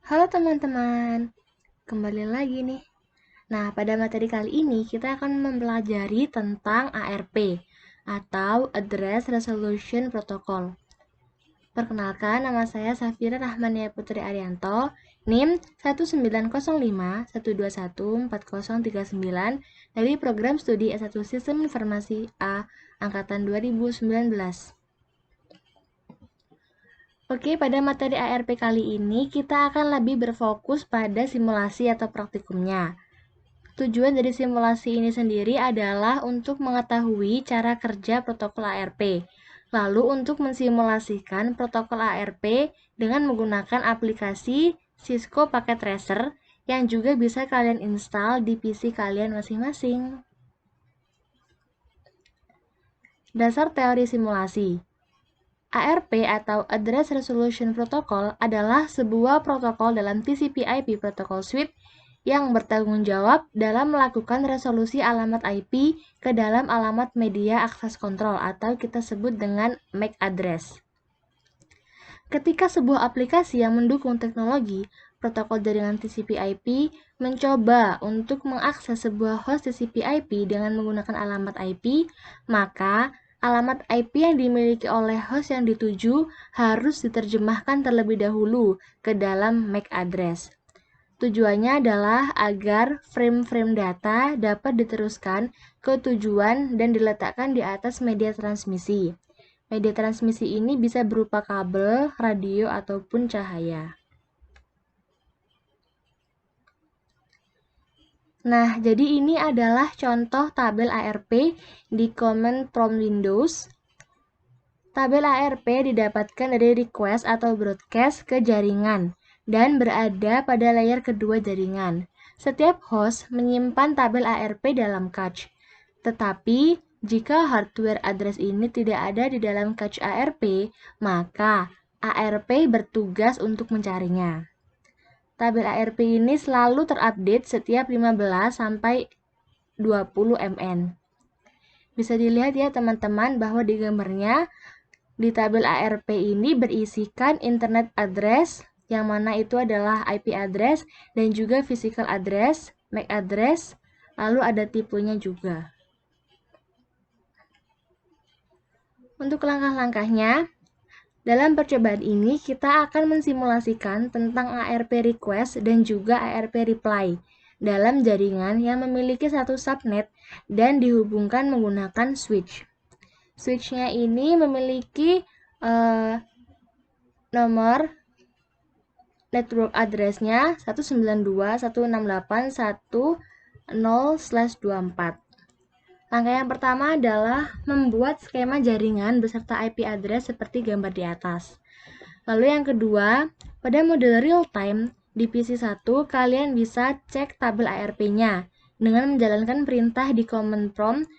Halo teman-teman, kembali lagi nih. Nah, pada materi kali ini kita akan mempelajari tentang ARP atau Address Resolution Protocol. Perkenalkan, nama saya Safira Rahmania Putri Arianto, NIM 19051214039 dari Program Studi S1 Sistem Informasi A Angkatan 2019. Oke, pada materi ARP kali ini kita akan lebih berfokus pada simulasi atau praktikumnya. Tujuan dari simulasi ini sendiri adalah untuk mengetahui cara kerja protokol ARP. Lalu untuk mensimulasikan protokol ARP dengan menggunakan aplikasi Cisco Packet Tracer yang juga bisa kalian install di PC kalian masing-masing. Dasar teori simulasi. ARP atau Address Resolution Protocol adalah sebuah protokol dalam TCP/IP Protocol Suite yang bertanggung jawab dalam melakukan resolusi alamat IP ke dalam alamat media access control atau kita sebut dengan MAC address. Ketika sebuah aplikasi yang mendukung teknologi protokol jaringan TCP/IP mencoba untuk mengakses sebuah host TCP/IP dengan menggunakan alamat IP, maka alamat IP yang dimiliki oleh host yang dituju harus diterjemahkan terlebih dahulu ke dalam MAC address. Tujuannya adalah agar frame-frame data dapat diteruskan ke tujuan dan diletakkan di atas media transmisi. Media transmisi ini bisa berupa kabel, radio, ataupun cahaya. Nah, jadi ini adalah contoh tabel ARP di Command Prompt Windows. Tabel ARP didapatkan dari request atau broadcast ke jaringan dan berada pada layer kedua jaringan. Setiap host menyimpan tabel ARP dalam cache. Tetapi, jika hardware address ini tidak ada di dalam cache ARP, maka ARP bertugas untuk mencarinya. Tabel ARP ini selalu terupdate setiap 15 sampai 20 mN. Bisa dilihat ya teman-teman bahwa di gambarnya di tabel ARP ini berisikan internet address yang mana itu adalah IP address dan juga physical address, MAC address, lalu ada tipenya juga. Untuk langkah-langkahnya, dalam percobaan ini kita akan mensimulasikan tentang ARP request dan juga ARP reply dalam jaringan yang memiliki satu subnet dan dihubungkan menggunakan switch. Switch-nya ini memiliki nomor network address-nya 192.168.1.0/24. Langkah yang pertama adalah membuat skema jaringan beserta IP address seperti gambar di atas. Lalu yang kedua, pada mode real time di PC1 kalian bisa cek tabel ARP-nya dengan menjalankan perintah di command prompt.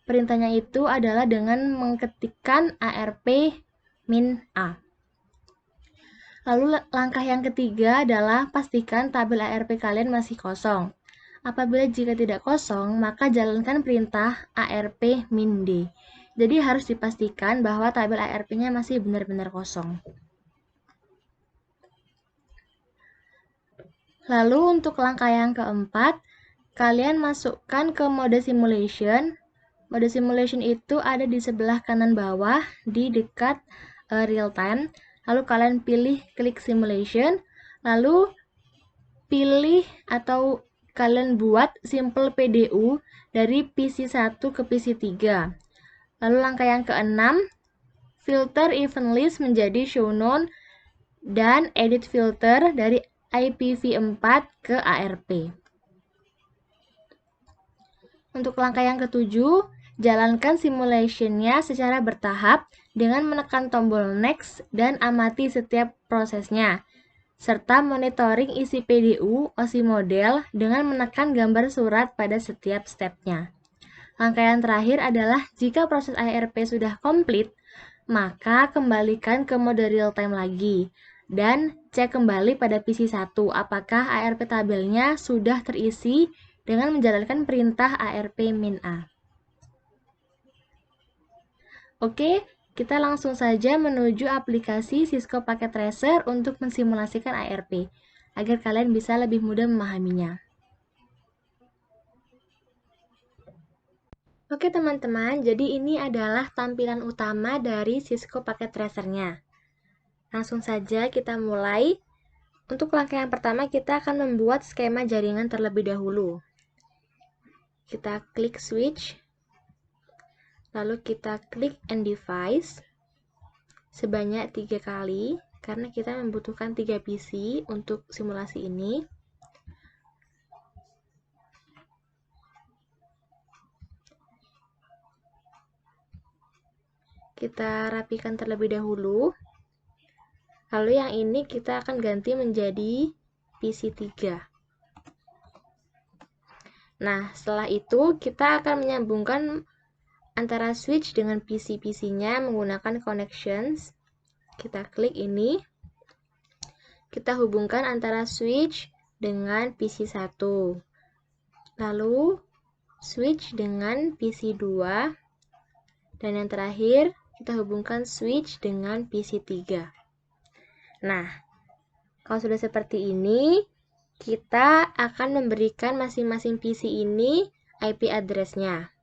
Perintahnya itu adalah dengan mengetikkan ARP -A. Lalu langkah yang ketiga adalah pastikan tabel ARP kalian masih kosong. Apabila jika tidak kosong, maka jalankan perintah ARP -D. Jadi harus dipastikan bahwa tabel ARP-nya masih benar-benar kosong. Lalu untuk langkah yang keempat, kalian masukkan ke mode simulation. Mode simulation itu ada di sebelah kanan bawah di dekat real time. Lalu kalian pilih klik simulation, lalu pilih atau kalian buat simple PDU dari PC1 ke PC3. Lalu langkah yang keenam, filter event list menjadi show none dan edit filter dari IPv4 ke ARP. Untuk langkah yang ketujuh, jalankan simulation-nya secara bertahap dengan menekan tombol next dan amati setiap prosesnya, serta monitoring isi PDU OSI model dengan menekan gambar surat pada setiap step-nya. Langkah yang terakhir adalah jika proses ARP sudah komplit, maka kembalikan ke mode real time lagi dan cek kembali pada PC1 apakah ARP tabelnya sudah terisi dengan menjalankan perintah ARP -A. Oke, kita langsung saja menuju aplikasi Cisco Packet Tracer untuk mensimulasikan ARP. agar kalian bisa lebih mudah memahaminya. Oke teman-teman, jadi ini adalah tampilan utama dari Cisco Packet Tracer-nya. Langsung saja kita mulai. Untuk langkah yang pertama, kita akan membuat skema jaringan terlebih dahulu. Kita klik switch, lalu kita klik end device sebanyak 3 kali, karena kita membutuhkan 3 PC untuk simulasi ini. Kita rapikan terlebih dahulu. Lalu yang ini kita akan ganti menjadi PC 3. Nah, setelah itu kita akan menyambungkan antara switch dengan PC-PC-nya menggunakan connections. Kita klik ini. Kita hubungkan antara switch dengan PC 1. Lalu switch dengan PC 2. Dan yang terakhir, kita hubungkan switch dengan PC 3. Nah, kalau sudah seperti ini, kita akan memberikan masing-masing PC ini IP address-nya.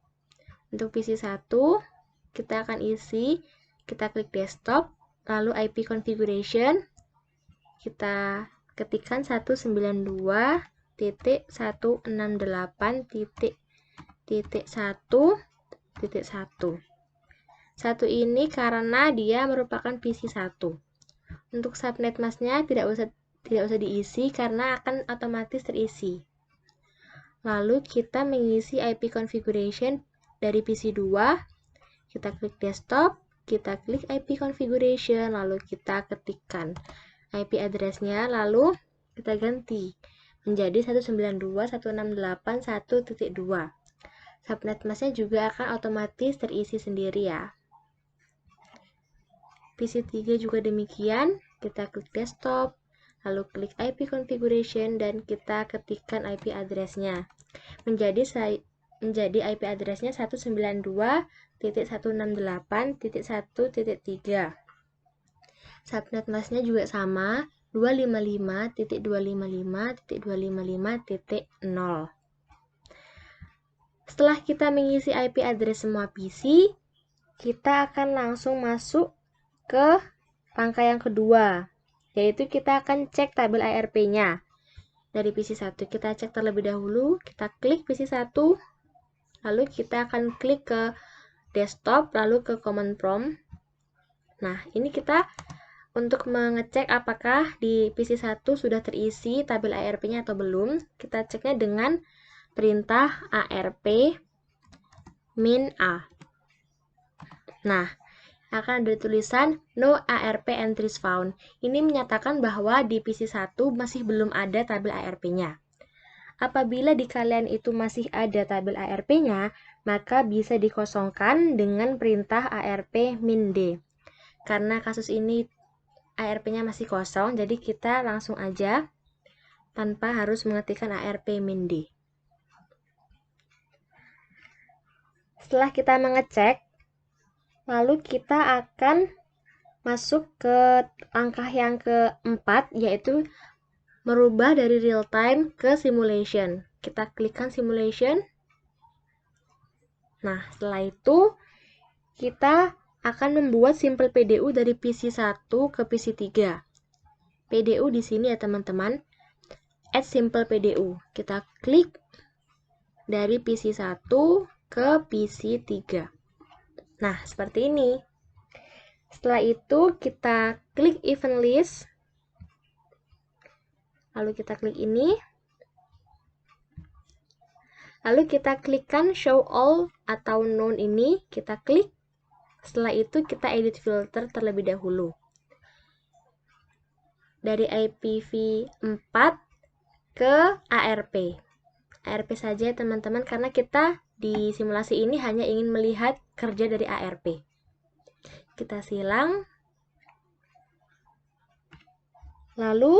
Untuk PC 1, kita akan isi, kita klik desktop, lalu IP configuration, kita ketikkan 192.168.1.1. 1 ini karena dia merupakan PC 1. Untuk subnet masknya tidak usah diisi karena akan otomatis terisi. Lalu kita mengisi IP configuration dari PC 2. Kita klik desktop, kita klik IP configuration, lalu kita ketikkan IP address-nya, lalu kita ganti menjadi 192.168.1.2. Subnet masknya juga akan otomatis terisi sendiri ya. PC 3 juga demikian, kita klik desktop, lalu klik IP configuration dan kita ketikkan IP address-nya. Menjadi IP address-nya 192.168.1.3. Subnet masknya juga sama, 255.255.255.0. Setelah kita mengisi IP address semua PC, kita akan langsung masuk ke langkah yang kedua, yaitu kita akan cek tabel ARP-nya. Dari PC 1 kita cek terlebih dahulu, kita klik PC 1, lalu kita akan klik ke desktop, lalu ke command prompt. Nah, ini kita untuk mengecek apakah di PC 1 sudah terisi tabel ARP-nya atau belum, kita ceknya dengan perintah ARP min A. Nah, akan ada tulisan no ARP entries found. Ini menyatakan bahwa di PC 1 masih belum ada tabel ARP-nya. Apabila di kalian itu masih ada tabel ARP-nya, maka bisa dikosongkan dengan perintah ARP min D. Karena kasus ini ARP-nya masih kosong, jadi kita langsung aja tanpa harus mengetikkan ARP min D. Setelah kita mengecek, lalu kita akan masuk ke langkah yang keempat, yaitu merubah dari real time ke simulation. Kita klikkan simulation. Nah, setelah itu kita akan membuat simple PDU dari PC 1 ke PC 3. PDU di sini ya teman-teman. Add simple PDU. Kita klik dari PC 1 ke PC 3. Nah, seperti ini. Setelah itu kita klik event list. Lalu kita klik ini. Lalu kita klikkan show all atau none ini, kita klik. Setelah itu kita edit filter terlebih dahulu. Dari IPv4 ke ARP. ARP saja teman-teman karena kita di simulasi ini hanya ingin melihat kerja dari ARP. Kita silang. Lalu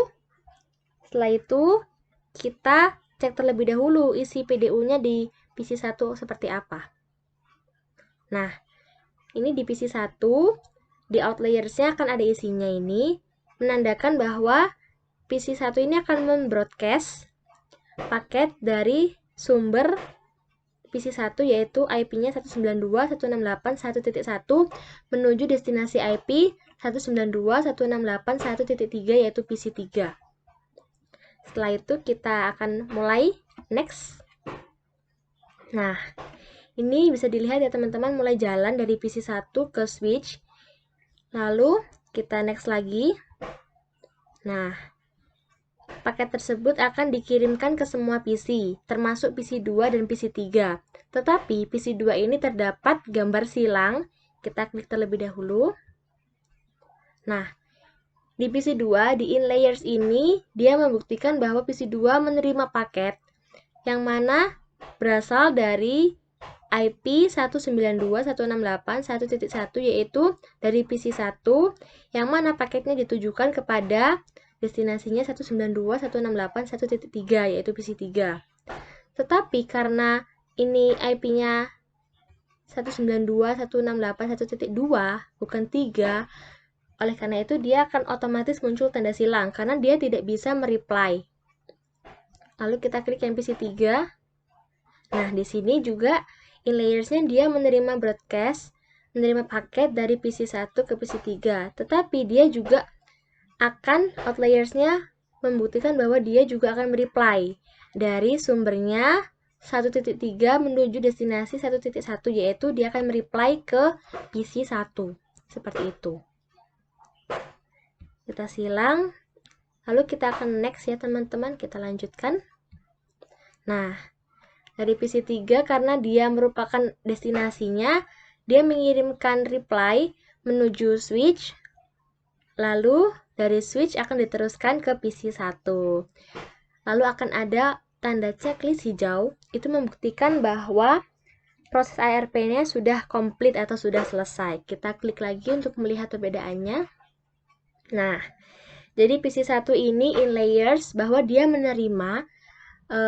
setelah itu kita cek terlebih dahulu isi PDU-nya di PC 1 seperti apa. Nah, ini di PC 1, di outliers-nya akan ada isinya ini, menandakan bahwa PC1 ini akan membroadcast paket dari sumber PC1 yaitu IP-nya 192.168.1.1 menuju destinasi IP 192.168.1.3 yaitu PC3. Setelah itu kita akan mulai next. Nah, ini bisa dilihat ya teman-teman, mulai jalan dari PC1 ke switch. Lalu kita next lagi. Nah, paket tersebut akan dikirimkan ke semua PC, termasuk PC2 dan PC3. Tetapi PC2 ini terdapat gambar silang. Kita klik terlebih dahulu. Nah, di PC2, di in layers ini, dia membuktikan bahwa PC2 menerima paket yang mana berasal dari IP 192.168.1.1 yaitu dari PC1 yang mana paketnya ditujukan kepada destinasinya 192.168.1.3 yaitu PC3. Tetapi karena ini IP-nya 192.168.1.2 bukan 3, oleh karena itu dia akan otomatis muncul tanda silang karena dia tidak bisa mereply. Lalu kita klik yang PC3. Nah, di sini juga in layersnya dia menerima broadcast, menerima paket dari PC1 ke PC3. Tetapi dia juga akan outliers-nya membuktikan bahwa dia juga akan mereply dari sumbernya 1.3 menuju destinasi 1.1 yaitu dia akan mereply ke PC1. Seperti itu. Kita silang. Lalu kita akan next ya teman-teman, kita lanjutkan. Nah, dari PC3 karena dia merupakan destinasinya, dia mengirimkan reply menuju switch. Lalu dari switch akan diteruskan ke PC1. Lalu akan ada tanda checklist hijau, itu membuktikan bahwa proses ARP-nya sudah komplit atau sudah selesai. Kita klik lagi untuk melihat perbedaannya. Nah, jadi PC1 ini in layers bahwa dia menerima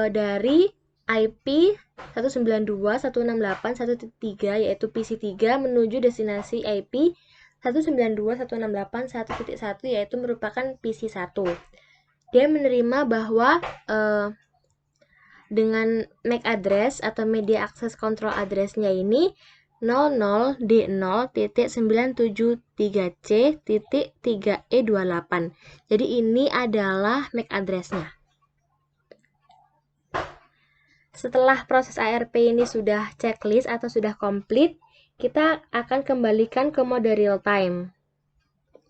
dari IP 192.168.1.3 yaitu PC3 menuju destinasi IP 192.168.1.1 yaitu merupakan PC1. Dia menerima bahwa dengan MAC address atau media access control address-nya ini 00D0.973C.3E28. Jadi ini adalah MAC address-nya. Setelah proses ARP ini sudah checklist atau sudah komplit, kita akan kembalikan ke mode real time.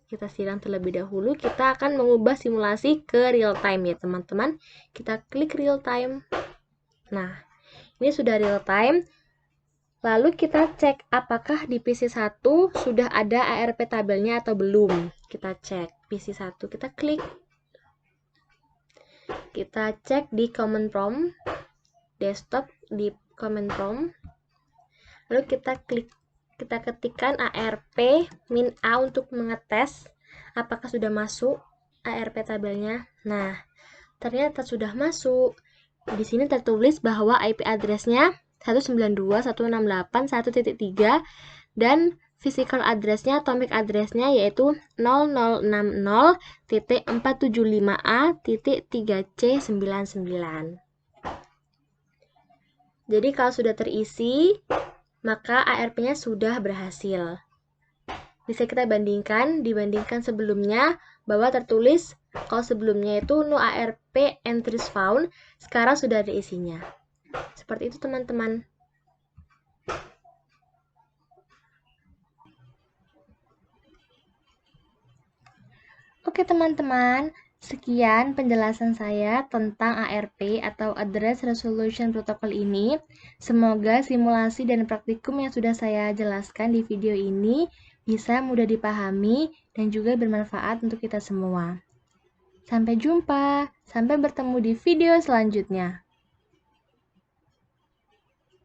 Kita silang terlebih dahulu, kita akan mengubah simulasi ke real time ya teman-teman. Kita klik real time. Nah, ini sudah real time. Lalu kita cek apakah di PC1 sudah ada ARP tabelnya atau belum. Kita cek PC1, kita klik. Kita cek di command prompt, desktop di command prompt. Lalu kita klik, kita ketikkan ARP -A untuk mengetes apakah sudah masuk ARP tabelnya. Nah, ternyata sudah masuk. Di sini tertulis bahwa IP address-nya 192.168.1.3 dan physical address-nya atau MAC address-nya yaitu 0060.475A.3C99. Jadi kalau sudah terisi, maka ARP-nya sudah berhasil. Bisa kita dibandingkan sebelumnya bahwa tertulis kalau sebelumnya itu no ARP entries found, sekarang sudah ada isinya. Seperti itu teman-teman. Oke teman-teman, sekian penjelasan saya tentang ARP atau Address Resolution Protocol ini. Semoga simulasi dan praktikum yang sudah saya jelaskan di video ini bisa mudah dipahami dan juga bermanfaat untuk kita semua. Sampai jumpa, sampai bertemu di video selanjutnya.